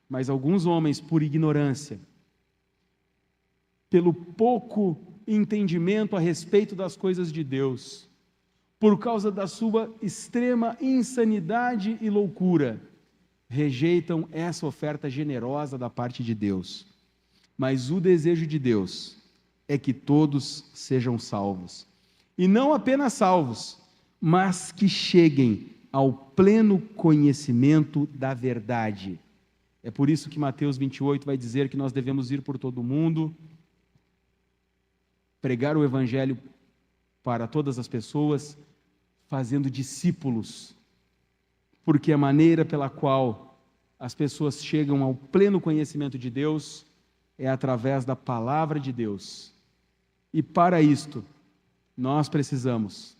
Mas alguns homens, por ignorância, pelo pouco entendimento a respeito das coisas de Deus, por causa da sua extrema insanidade e loucura, rejeitam essa oferta generosa da parte de Deus. Mas o desejo de Deus é que todos sejam salvos. E não apenas salvos, mas que cheguem ao pleno conhecimento da verdade. É por isso que Mateus 28 vai dizer que nós devemos ir por todo o mundo, pregar o Evangelho para todas as pessoas, fazendo discípulos, porque a maneira pela qual as pessoas chegam ao pleno conhecimento de Deus é através da palavra de Deus. E para isto, nós precisamos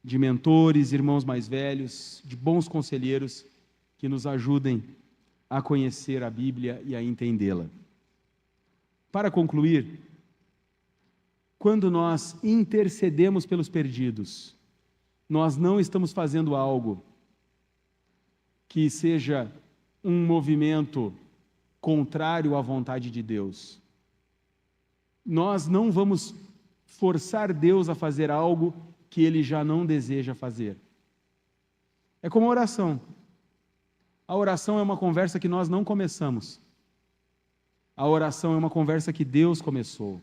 de mentores, irmãos mais velhos, de bons conselheiros que nos ajudem a conhecer a Bíblia e a entendê-la. Para concluir, quando nós intercedemos pelos perdidos, nós não estamos fazendo algo que seja um movimento contrário à vontade de Deus. Nós não vamos forçar Deus a fazer algo que Ele já não deseja fazer. É como a oração. A oração é uma conversa que nós não começamos. A oração é uma conversa que Deus começou.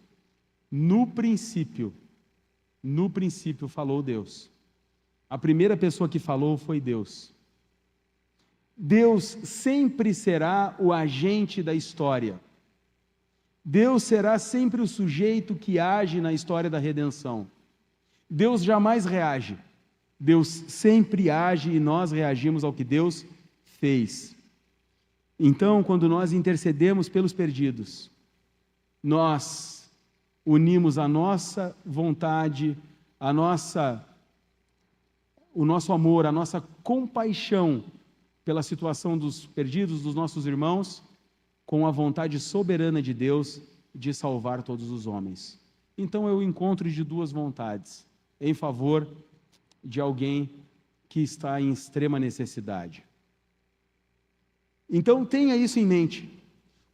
No princípio falou Deus. A primeira pessoa que falou foi Deus. Deus sempre será o agente da história. Deus será sempre o sujeito que age na história da redenção. Deus jamais reage. Deus sempre age e nós reagimos ao que Deus fez. Então, quando nós intercedemos pelos perdidos, nós unimos a nossa vontade, o nosso amor, a nossa compaixão pela situação dos perdidos, dos nossos irmãos, com a vontade soberana de Deus de salvar todos os homens. Então é o encontro de duas vontades, em favor de alguém que está em extrema necessidade. Então tenha isso em mente.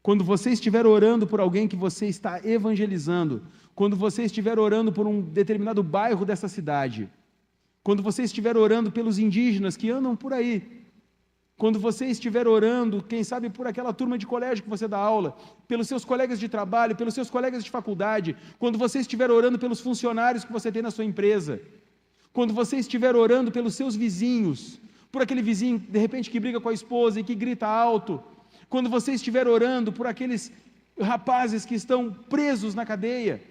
Quando você estiver orando por alguém que você está evangelizando, quando você estiver orando por um determinado bairro dessa cidade, quando você estiver orando pelos indígenas que andam por aí, quando você estiver orando, quem sabe por aquela turma de colégio que você dá aula, pelos seus colegas de trabalho, pelos seus colegas de faculdade, quando você estiver orando pelos funcionários que você tem na sua empresa, quando você estiver orando pelos seus vizinhos, por aquele vizinho, de repente, que briga com a esposa e que grita alto, quando você estiver orando por aqueles rapazes que estão presos na cadeia,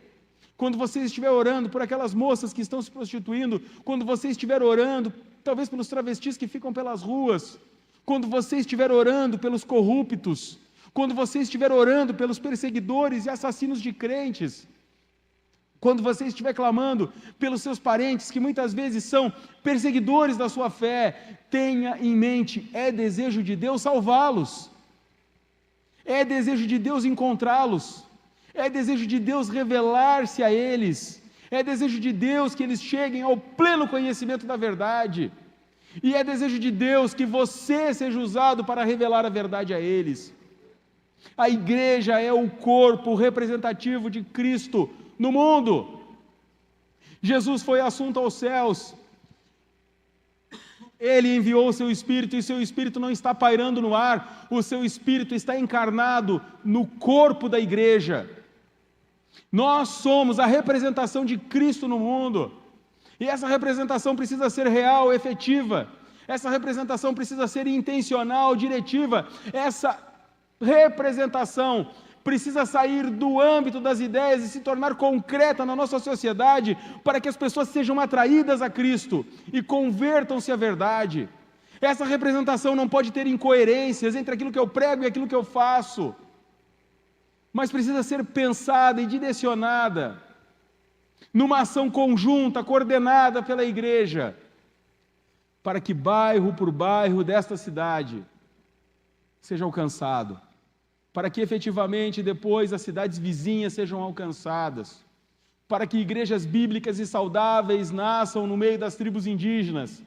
quando você estiver orando por aquelas moças que estão se prostituindo, quando você estiver orando, talvez pelos travestis que ficam pelas ruas, quando você estiver orando pelos corruptos, quando você estiver orando pelos perseguidores e assassinos de crentes, quando você estiver clamando pelos seus parentes, que muitas vezes são perseguidores da sua fé, tenha em mente, é desejo de Deus salvá-los, é desejo de Deus encontrá-los, é desejo de Deus revelar-se a eles, é desejo de Deus que eles cheguem ao pleno conhecimento da verdade, e é desejo de Deus que você seja usado para revelar a verdade a eles. A igreja é o corpo representativo de Cristo no mundo. Jesus foi assunto aos céus, Ele enviou o seu Espírito, e seu Espírito não está pairando no ar, o seu Espírito está encarnado no corpo da igreja. Nós somos a representação de Cristo no mundo, e essa representação precisa ser real, efetiva, essa representação precisa ser intencional, diretiva, essa representação precisa sair do âmbito das ideias e se tornar concreta na nossa sociedade, para que as pessoas sejam atraídas a Cristo e convertam-se à verdade. Essa representação não pode ter incoerências entre aquilo que eu prego e aquilo que eu faço, mas precisa ser pensada e direcionada numa ação conjunta, coordenada pela igreja, para que bairro por bairro desta cidade seja alcançado, para que efetivamente depois as cidades vizinhas sejam alcançadas, para que igrejas bíblicas e saudáveis nasçam no meio das tribos indígenas,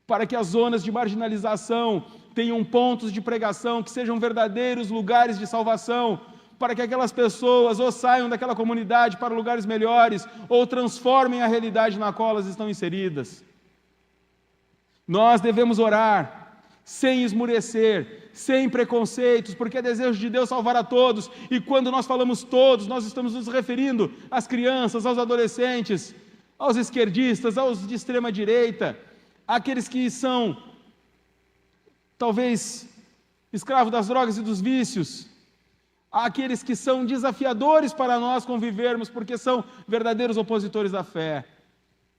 para que as zonas de marginalização tenham pontos de pregação que sejam verdadeiros lugares de salvação, para que aquelas pessoas ou saiam daquela comunidade para lugares melhores, ou transformem a realidade na qual elas estão inseridas. Nós devemos orar sem esmurecer, sem preconceitos, porque é desejo de Deus salvar a todos, e quando nós falamos todos, nós estamos nos referindo às crianças, aos adolescentes, aos esquerdistas, aos de extrema direita, àqueles que são, talvez, escravos das drogas e dos vícios, àqueles que são desafiadores para nós convivermos, porque são verdadeiros opositores da fé,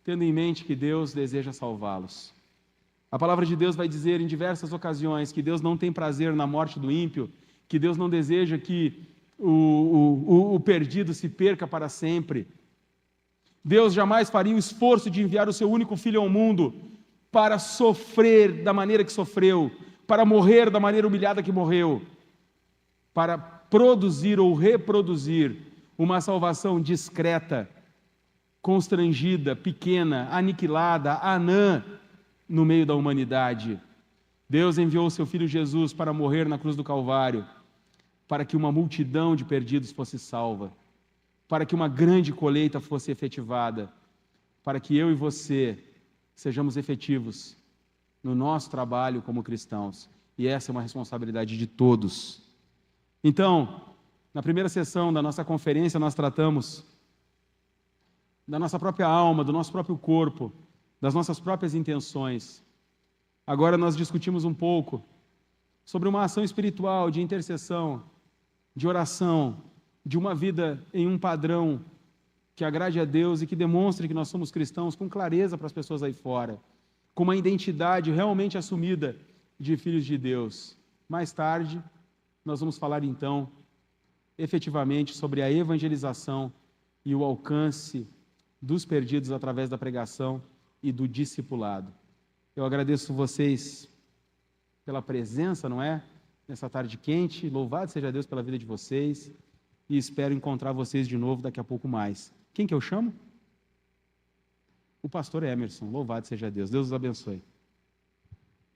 tendo em mente que Deus deseja salvá-los. A palavra de Deus vai dizer em diversas ocasiões que Deus não tem prazer na morte do ímpio, que Deus não deseja que o perdido se perca para sempre. Deus jamais faria o esforço de enviar o seu único filho ao mundo para sofrer da maneira que sofreu, para morrer da maneira humilhada que morreu, para produzir ou reproduzir uma salvação discreta, constrangida, pequena, aniquilada, anã, no meio da humanidade. Deus enviou o seu Filho Jesus para morrer na cruz do Calvário, para que uma multidão de perdidos fosse salva, para que uma grande colheita fosse efetivada, para que eu e você sejamos efetivos no nosso trabalho como cristãos. E essa é uma responsabilidade de todos. Então, na primeira sessão da nossa conferência, nós tratamos da nossa própria alma, do nosso próprio corpo, das nossas próprias intenções. Agora nós discutimos um pouco sobre uma ação espiritual de intercessão, de oração, de uma vida em um padrão que agrade a Deus e que demonstre que nós somos cristãos com clareza para as pessoas aí fora, com uma identidade realmente assumida de filhos de Deus. Mais tarde, nós vamos falar então, efetivamente, sobre a evangelização e o alcance dos perdidos através da pregação e do discipulado. Eu agradeço vocês pela presença, não é? Nessa tarde quente, louvado seja Deus pela vida de vocês e espero encontrar vocês de novo daqui a pouco mais. Quem que eu chamo? O pastor Emerson, louvado seja Deus. Deus os abençoe.